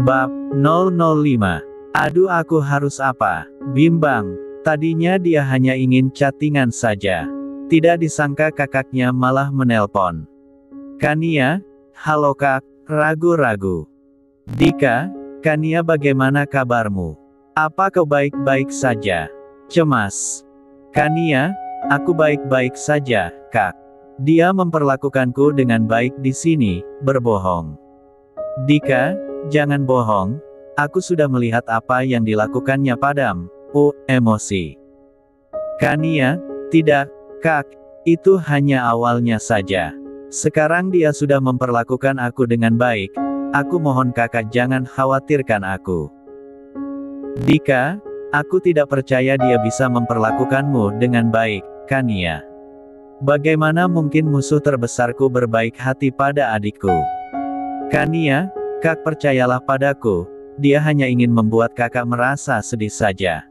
Bab 005. Aduh, aku harus apa? Bimbang. Tadinya dia hanya ingin chattingan saja. Tidak disangka kakaknya malah menelpon. Kania, halo kak, ragu-ragu. Dika, Kania, bagaimana kabarmu? Apa kau baik-baik saja? Cemas. Kania, aku baik-baik saja, kak. Dia memperlakukanku dengan baik di sini, berbohong. Dika, jangan bohong, aku sudah melihat apa yang dilakukannya padamu. Emosi. Kania, tidak, kak, itu hanya awalnya saja. Sekarang dia sudah memperlakukan aku dengan baik, aku mohon kakak jangan khawatirkan aku. Dika, aku tidak percaya dia bisa memperlakukanmu dengan baik, Kania. Bagaimana mungkin musuh terbesarku berbaik hati pada adikku? Kania, kak, percayalah padaku, dia hanya ingin membuat kakak merasa sedih saja.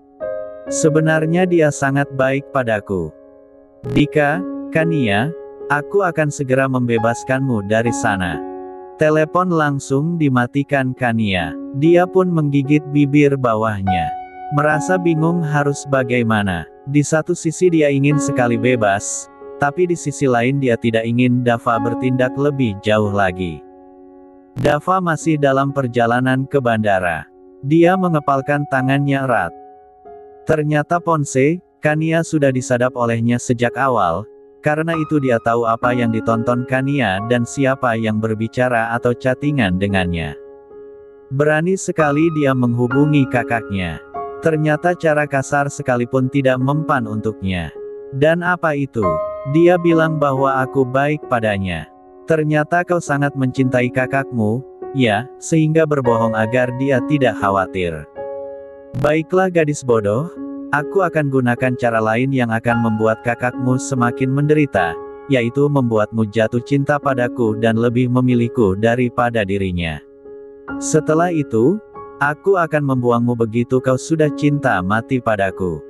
Sebenarnya dia sangat baik padaku. Dika, Kania, aku akan segera membebaskanmu dari sana. Telepon langsung dimatikan Kania. Dia pun menggigit bibir bawahnya. Merasa bingung harus bagaimana. Di satu sisi dia ingin sekali bebas, tapi di sisi lain dia tidak ingin Dava bertindak lebih jauh lagi. Dava masih dalam perjalanan ke bandara. Dia mengepalkan tangannya erat. Ternyata Ponce, Kania sudah disadap olehnya sejak awal, karena itu dia tahu apa yang ditonton Kania dan siapa yang berbicara atau chattingan dengannya. Berani sekali dia menghubungi kakaknya. Ternyata cara kasar sekalipun tidak mempan untuknya. Dan apa itu? Dia bilang bahwa aku baik padanya. Ternyata kau sangat mencintai kakakmu, ya, sehingga berbohong agar dia tidak khawatir. Baiklah gadis bodoh, aku akan gunakan cara lain yang akan membuat kakakmu semakin menderita, yaitu membuatmu jatuh cinta padaku dan lebih memilihku daripada dirinya. Setelah itu, aku akan membuangmu begitu kau sudah cinta mati padaku.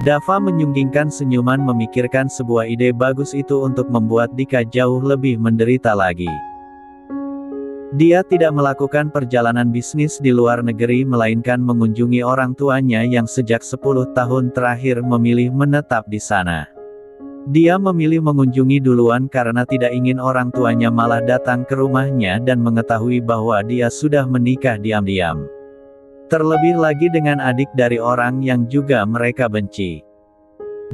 Dava menyunggingkan senyuman memikirkan sebuah ide bagus itu untuk membuat Dika jauh lebih menderita lagi. Dia tidak melakukan perjalanan bisnis di luar negeri melainkan mengunjungi orang tuanya yang sejak 10 tahun terakhir memilih menetap di sana. Dia memilih mengunjungi duluan karena tidak ingin orang tuanya malah datang ke rumahnya dan mengetahui bahwa dia sudah menikah diam-diam. Terlebih lagi dengan adik dari orang yang juga mereka benci.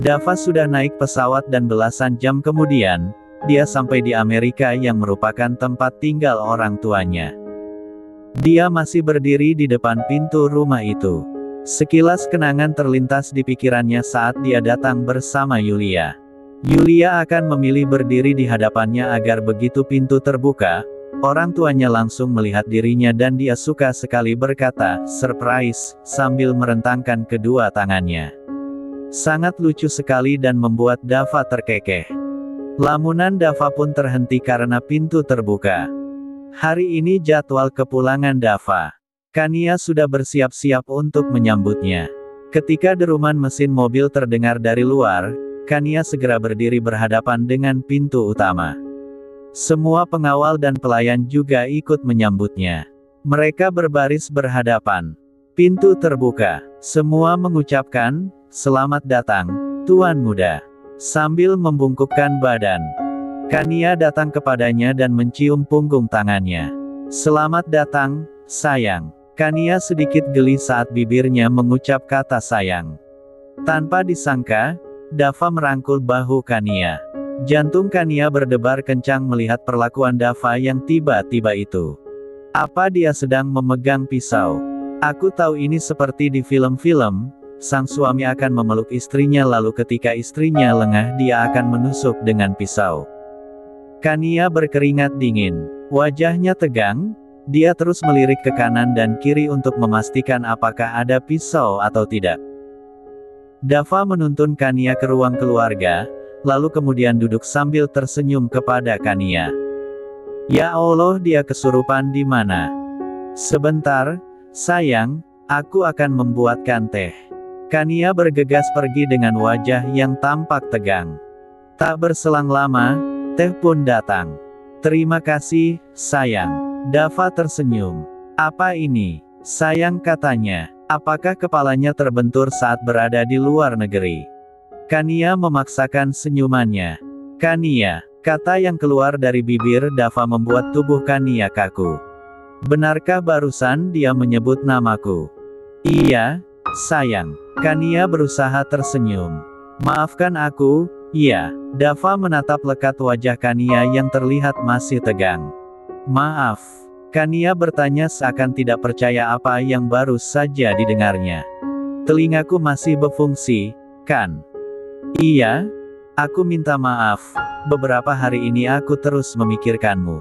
Dava sudah naik pesawat dan belasan jam kemudian, dia sampai di Amerika yang merupakan tempat tinggal orang tuanya. Dia masih berdiri di depan pintu rumah itu. Sekilas kenangan terlintas di pikirannya saat dia datang bersama Yulia. Yulia akan memilih berdiri di hadapannya agar begitu pintu terbuka, orang tuanya langsung melihat dirinya dan dia suka sekali berkata, "Surprise," sambil merentangkan kedua tangannya. Sangat lucu sekali dan membuat Dava terkekeh. Lamunan Dava pun terhenti karena pintu terbuka. Hari ini jadwal kepulangan Dava. Kania sudah bersiap-siap untuk menyambutnya. Ketika deruman mesin mobil terdengar dari luar, Kania segera berdiri berhadapan dengan pintu utama. Semua pengawal dan pelayan juga ikut menyambutnya. Mereka berbaris berhadapan. Pintu terbuka. Semua mengucapkan, "Selamat datang, Tuan Muda," sambil membungkukkan badan. Kania datang kepadanya dan mencium punggung tangannya. "Selamat datang, sayang." Kania sedikit geli saat bibirnya mengucap kata sayang. Tanpa disangka, Dava merangkul bahu Kania. Jantung Kania berdebar kencang melihat perlakuan Dava yang tiba-tiba itu. Apa dia sedang memegang pisau? Aku tahu ini seperti di film-film, sang suami akan memeluk istrinya lalu ketika istrinya lengah dia akan menusuk dengan pisau. Kania berkeringat dingin. Wajahnya tegang, dia terus melirik ke kanan dan kiri untuk memastikan apakah ada pisau atau tidak. Dava menuntun Kania ke ruang keluarga, lalu kemudian duduk sambil tersenyum kepada Kania. "Ya Allah, dia kesurupan di mana? Sebentar, sayang, aku akan membuatkan teh." Kania bergegas pergi dengan wajah yang tampak tegang. Tak berselang lama, teh pun datang. "Terima kasih, sayang." Dava tersenyum. Apa ini? Sayang, katanya. Apakah kepalanya terbentur saat berada di luar negeri? Kania memaksakan senyumannya. Kania, kata yang keluar dari bibir Dava membuat tubuh Kania kaku. Benarkah barusan dia menyebut namaku? Iya, sayang. Kania berusaha tersenyum. Maafkan aku, iya. Dava menatap lekat wajah Kania yang terlihat masih tegang. Maaf. Kania bertanya seakan tidak percaya apa yang baru saja didengarnya. Telingaku masih berfungsi, kan? Iya, aku minta maaf. Beberapa hari ini aku terus memikirkanmu.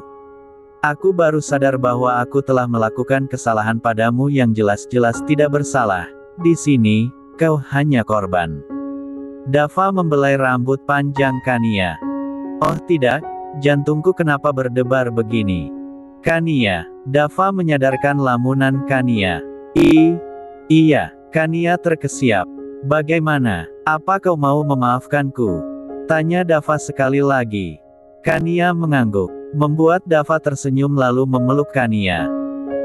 Aku baru sadar bahwa aku telah melakukan kesalahan padamu yang jelas-jelas tidak bersalah. Di sini, kau hanya korban. Dava membelai rambut panjang Kania. Oh tidak, jantungku kenapa berdebar begini? Kania, Dava menyadarkan lamunan Kania. Iya, Kania terkesiap. Bagaimana? Apa kau mau memaafkanku? Tanya Dava sekali lagi. Kania mengangguk, membuat Dava tersenyum lalu memeluk Kania.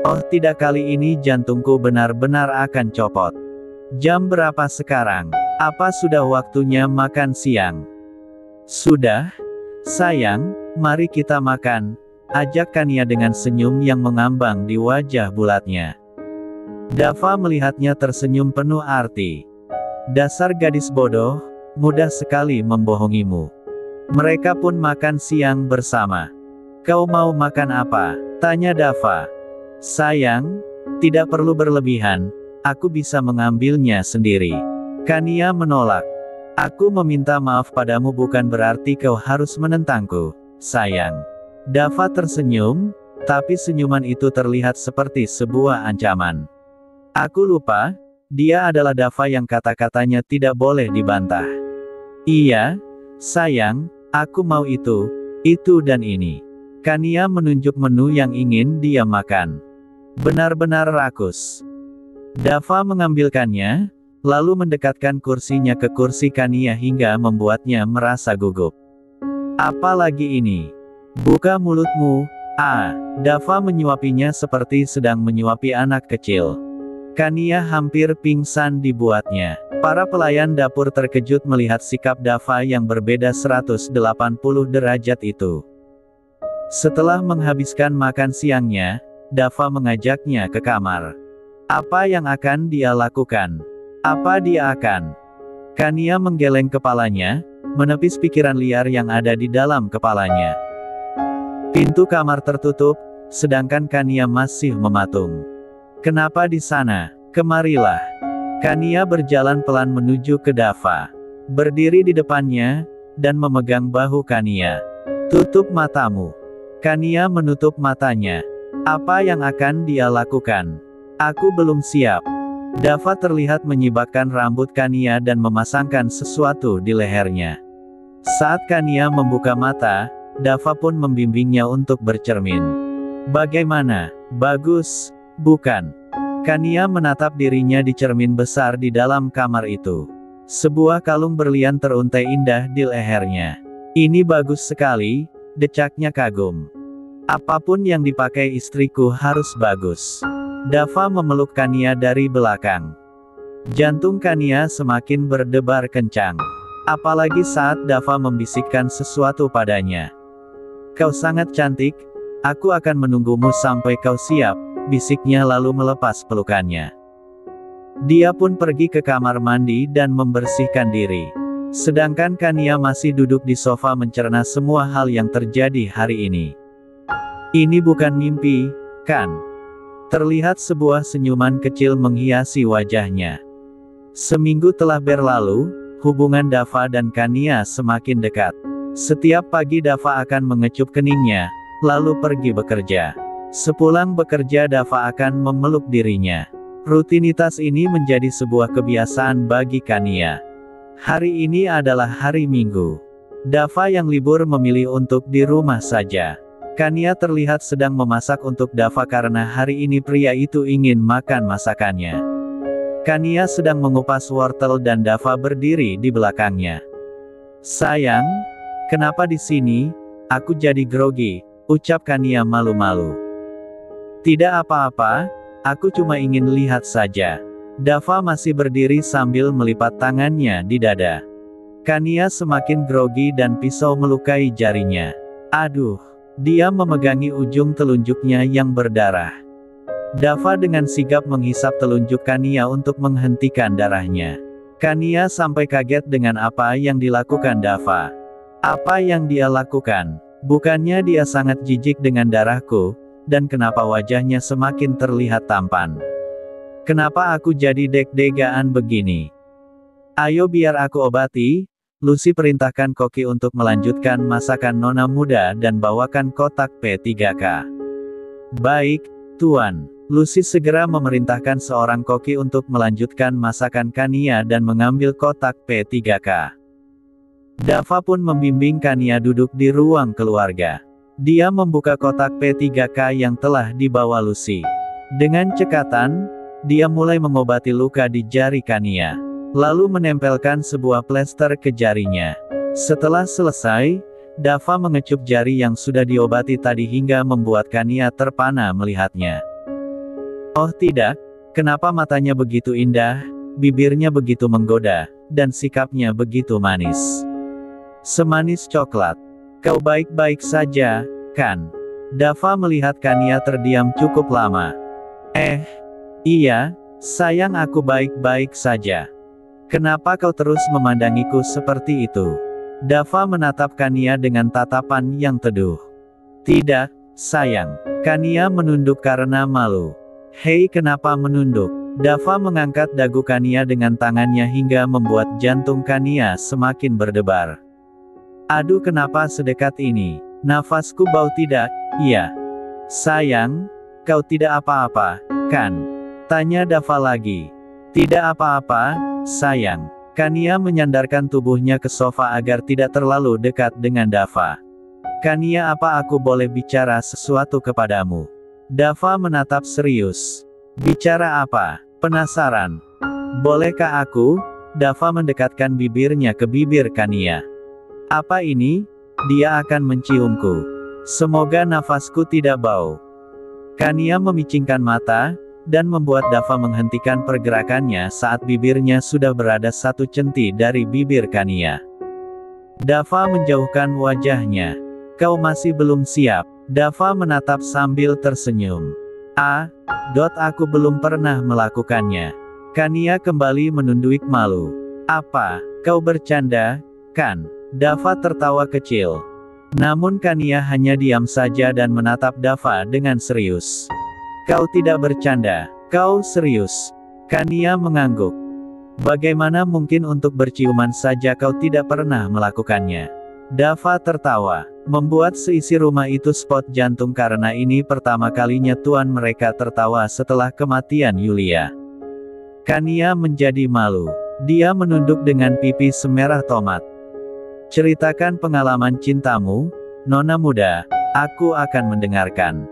Oh tidak, kali ini jantungku benar-benar akan copot. Jam berapa sekarang? Apa sudah waktunya makan siang? Sudah? Sayang, mari kita makan. Ajak Kania dengan senyum yang mengambang di wajah bulatnya. Dava melihatnya tersenyum penuh arti. Dasar gadis bodoh, mudah sekali membohongimu. Mereka pun makan siang bersama. Kau mau makan apa? Tanya Dava. Sayang, tidak perlu berlebihan, aku bisa mengambilnya sendiri. Kania menolak. Aku meminta maaf padamu bukan berarti kau harus menentangku, sayang. Dava tersenyum, tapi senyuman itu terlihat seperti sebuah ancaman. Aku lupa, dia adalah Dava yang kata-katanya tidak boleh dibantah. Iya, sayang, aku mau itu dan ini. Kania menunjuk menu yang ingin dia makan. Benar-benar rakus. Dava mengambilkannya, lalu mendekatkan kursinya ke kursi Kania hingga membuatnya merasa gugup. Apa lagi ini? Buka mulutmu. Dava menyuapinya seperti sedang menyuapi anak kecil. Kania hampir pingsan dibuatnya. Para pelayan dapur terkejut melihat sikap Dava yang berbeda 180 derajat itu. Setelah menghabiskan makan siangnya, Dava mengajaknya ke kamar. Apa yang akan dia lakukan? Apa dia akan? Kania menggeleng kepalanya, menepis pikiran liar yang ada di dalam kepalanya. Pintu kamar tertutup, sedangkan Kania masih mematung. Kenapa di sana? Kemarilah. Kania berjalan pelan menuju ke Dava. Berdiri di depannya, dan memegang bahu Kania. Tutup matamu. Kania menutup matanya. Apa yang akan dia lakukan? Aku belum siap. Dava terlihat menyibakkan rambut Kania dan memasangkan sesuatu di lehernya. Saat Kania membuka mata, Dava pun membimbingnya untuk bercermin. Bagaimana? Bagus, bukan? Kania menatap dirinya di cermin besar di dalam kamar itu. Sebuah kalung berlian teruntai indah di lehernya. Ini bagus sekali, decaknya kagum. Apapun yang dipakai istriku harus bagus. Dava memeluk Kania dari belakang. Jantung Kania semakin berdebar kencang. Apalagi saat Dava membisikkan sesuatu padanya. Kau sangat cantik, aku akan menunggumu sampai kau siap, bisiknya lalu melepas pelukannya. Dia pun pergi ke kamar mandi dan membersihkan diri. Sedangkan Kania masih duduk di sofa mencerna semua hal yang terjadi hari ini. Ini bukan mimpi, kan? Terlihat sebuah senyuman kecil menghiasi wajahnya. Seminggu telah berlalu, hubungan Dava dan Kania semakin dekat. Setiap pagi Dava akan mengecup keningnya, lalu pergi bekerja. Sepulang bekerja Dava akan memeluk dirinya. Rutinitas ini menjadi sebuah kebiasaan bagi Kania. Hari ini adalah hari Minggu. Dava yang libur memilih untuk di rumah saja. Kania terlihat sedang memasak untuk Dava karena hari ini pria itu ingin makan masakannya. Kania sedang mengupas wortel dan Dava berdiri di belakangnya. Sayang, kenapa di sini? Aku jadi grogi, ucap Kania malu-malu. Tidak apa-apa, aku cuma ingin lihat saja. Dava masih berdiri sambil melipat tangannya di dada. Kania semakin grogi dan pisau melukai jarinya. Aduh, dia memegangi ujung telunjuknya yang berdarah. Dava dengan sigap menghisap telunjuk Kania untuk menghentikan darahnya. Kania sampai kaget dengan apa yang dilakukan Dava. Apa yang dia lakukan? Bukannya dia sangat jijik dengan darahku, dan kenapa wajahnya semakin terlihat tampan? Kenapa aku jadi deg-degaan begini? Ayo biar aku obati. Lucy perintahkan koki untuk melanjutkan masakan nona muda dan bawakan kotak P3K. Baik, Tuan. Lucy segera memerintahkan seorang koki untuk melanjutkan masakan Kania dan mengambil kotak P3K. Dava pun membimbing Kania duduk di ruang keluarga. Dia membuka kotak P3K yang telah dibawa Lucy. Dengan cekatan, dia mulai mengobati luka di jari Kania. Lalu menempelkan sebuah plester ke jarinya. Setelah selesai, Dava mengecup jari yang sudah diobati tadi hingga membuat Kania terpana melihatnya. Oh tidak, kenapa matanya begitu indah, bibirnya begitu menggoda, dan sikapnya begitu manis. Semanis coklat. Kau baik-baik saja, kan? Dava melihat Kania terdiam cukup lama. Iya, sayang aku baik-baik saja. Kenapa kau terus memandangiku seperti itu? Dava menatap Kania dengan tatapan yang teduh. Tidak, sayang. Kania menunduk karena malu. Hei, kenapa menunduk? Dava mengangkat dagu Kania dengan tangannya hingga membuat jantung Kania semakin berdebar. Aduh, kenapa sedekat ini? Nafasku bau tidak? Iya. Sayang, kau tidak apa-apa, kan? Tanya Dava lagi. Tidak apa-apa, sayang. Kania menyandarkan tubuhnya ke sofa agar tidak terlalu dekat dengan Dava. Kania, apa aku boleh bicara sesuatu kepadamu? Dava menatap serius. Bicara apa? Penasaran. Bolehkah aku? Dava mendekatkan bibirnya ke bibir Kania. Apa ini? Dia akan menciumku. Semoga nafasku tidak bau. Kania memicingkan mata, dan membuat Dava menghentikan pergerakannya saat bibirnya sudah berada 1 centi dari bibir Kania. Dava menjauhkan wajahnya. Kau masih belum siap. Dava menatap sambil tersenyum. Aku belum pernah melakukannya. Kania kembali menunduk malu. Apa, kau bercanda, kan? Dava tertawa kecil. Namun Kania hanya diam saja dan menatap Dava dengan serius. Kau tidak bercanda, kau serius. Kania mengangguk. Bagaimana mungkin untuk berciuman saja kau tidak pernah melakukannya? Dava tertawa. Membuat seisi rumah itu spot jantung karena ini pertama kalinya tuan mereka tertawa setelah kematian Yulia. Kania menjadi malu. Dia menunduk dengan pipi semerah tomat. Ceritakan pengalaman cintamu, nona muda, aku akan mendengarkan.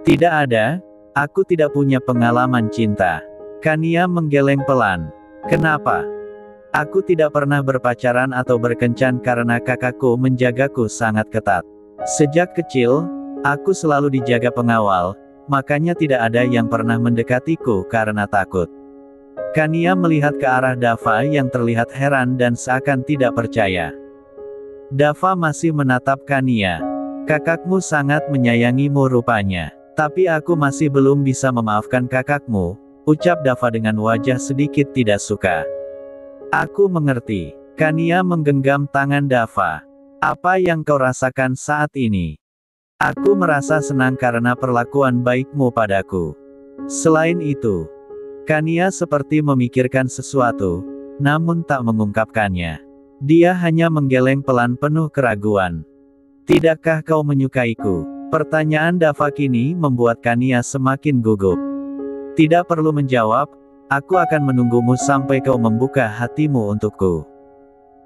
Tidak ada. Aku tidak punya pengalaman cinta. Kania menggeleng pelan. Kenapa? Aku tidak pernah berpacaran atau berkencan karena kakakku menjagaku sangat ketat. Sejak kecil, aku selalu dijaga pengawal, makanya tidak ada yang pernah mendekatiku karena takut. Kania melihat ke arah Dava yang terlihat heran dan seakan tidak percaya. Dava masih menatap Kania. Kakakmu sangat menyayangimu rupanya. Tapi aku masih belum bisa memaafkan kakakmu, ucap Dava dengan wajah sedikit tidak suka. Aku mengerti. Kania menggenggam tangan Dava. Apa yang kau rasakan saat ini? Aku merasa senang karena perlakuan baikmu padaku. Selain itu, Kania seperti memikirkan sesuatu, namun tak mengungkapkannya. Dia hanya menggeleng pelan penuh keraguan. Tidakkah kau menyukaiku? Pertanyaan Dava kini membuat Kania semakin gugup. Tidak perlu menjawab, aku akan menunggumu sampai kau membuka hatimu untukku.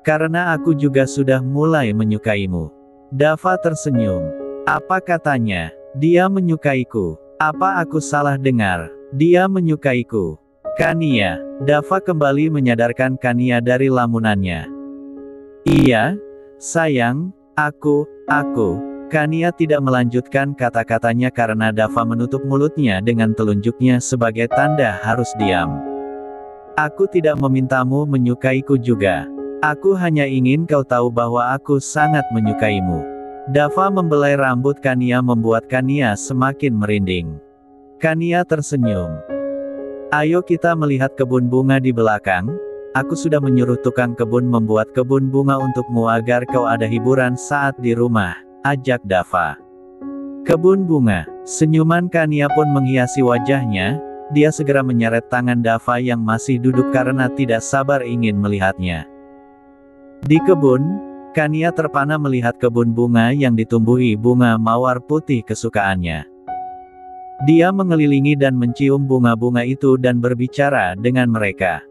Karena aku juga sudah mulai menyukaimu. Dava tersenyum. Apa katanya? Dia menyukaiku. Apa aku salah dengar? Dia menyukaiku. Kania. Dava kembali menyadarkan Kania dari lamunannya. Iya, sayang, aku. Kania tidak melanjutkan kata-katanya karena Dava menutup mulutnya dengan telunjuknya sebagai tanda harus diam. Aku tidak memintamu menyukaiku juga. Aku hanya ingin kau tahu bahwa aku sangat menyukaimu. Dava membelai rambut Kania membuat Kania semakin merinding. Kania tersenyum. Ayo kita melihat kebun bunga di belakang. Aku sudah menyuruh tukang kebun membuat kebun bunga untukmu agar kau ada hiburan saat di rumah, ajak Dava. Kebun bunga. Senyuman Kania pun menghiasi wajahnya. Dia segera menyeret tangan Dava yang masih duduk karena tidak sabar ingin melihatnya. Di kebun, Kania terpana melihat kebun bunga yang ditumbuhi bunga mawar putih kesukaannya. Dia mengelilingi dan mencium bunga-bunga itu dan berbicara dengan mereka.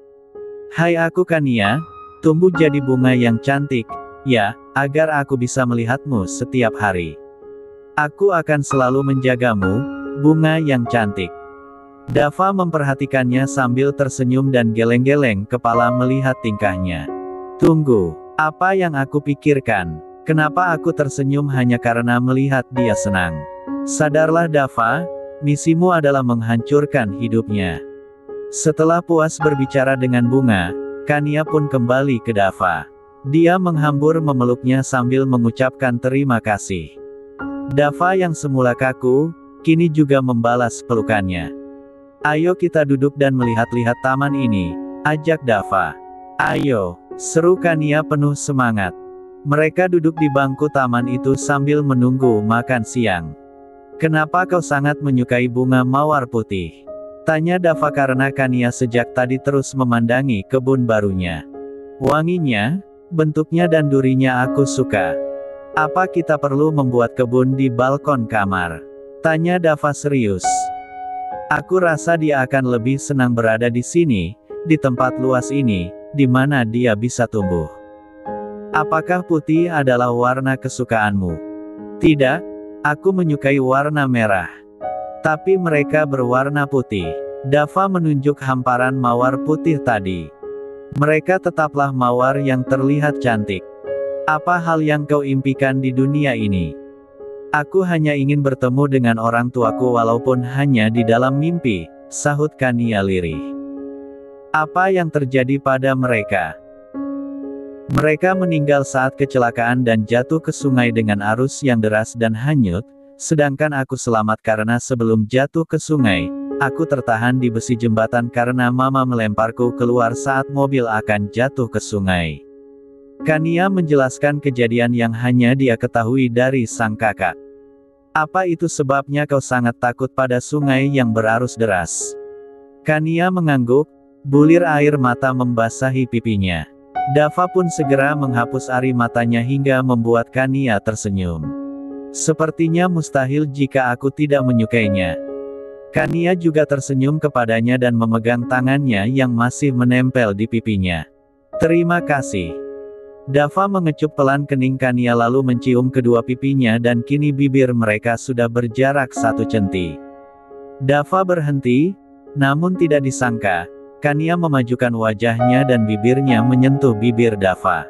Hai aku Kania, tumbuh jadi bunga yang cantik, ya, agar aku bisa melihatmu setiap hari. Aku akan selalu menjagamu, bunga yang cantik. Dava memperhatikannya sambil tersenyum dan geleng-geleng kepala melihat tingkahnya. Tunggu, apa yang aku pikirkan? Kenapa aku tersenyum hanya karena melihat dia senang? Sadarlah Dava, misimu adalah menghancurkan hidupnya. Setelah puas berbicara dengan bunga, Kania pun kembali ke Dava. Dia menghambur memeluknya sambil mengucapkan terima kasih. Dava yang semula kaku, kini juga membalas pelukannya. Ayo kita duduk dan melihat-lihat taman ini, ajak Dava. Ayo, seru Kania penuh semangat. Mereka duduk di bangku taman itu sambil menunggu makan siang. Kenapa kau sangat menyukai bunga mawar putih? Tanya Dava karena Kania sejak tadi terus memandangi kebun barunya. Wanginya, bentuknya dan durinya aku suka. Apa kita perlu membuat kebun di balkon kamar? Tanya Dava serius. Aku rasa dia akan lebih senang berada di sini, di tempat luas ini, di mana dia bisa tumbuh. Apakah putih adalah warna kesukaanmu? Tidak, aku menyukai warna merah. Tapi mereka berwarna putih. Dava menunjuk hamparan mawar putih tadi. Mereka tetaplah mawar yang terlihat cantik. Apa hal yang kau impikan di dunia ini? Aku hanya ingin bertemu dengan orang tuaku walaupun hanya di dalam mimpi, sahut Kania lirih. Apa yang terjadi pada mereka? Mereka meninggal saat kecelakaan dan jatuh ke sungai dengan arus yang deras dan hanyut, sedangkan aku selamat karena sebelum jatuh ke sungai, aku tertahan di besi jembatan karena mama melemparku keluar saat mobil akan jatuh ke sungai. Kania menjelaskan kejadian yang hanya dia ketahui dari sang kakak. Apa itu sebabnya kau sangat takut pada sungai yang berarus deras? Kania mengangguk, bulir air mata membasahi pipinya. Dava pun segera menghapus air matanya hingga membuat Kania tersenyum. Sepertinya mustahil jika aku tidak menyukainya. Kania juga tersenyum kepadanya dan memegang tangannya yang masih menempel di pipinya. Terima kasih. Dava mengecup pelan kening Kania lalu mencium kedua pipinya dan kini bibir mereka sudah berjarak 1 centi. Dava berhenti, namun tidak disangka, Kania memajukan wajahnya dan bibirnya menyentuh bibir Dava.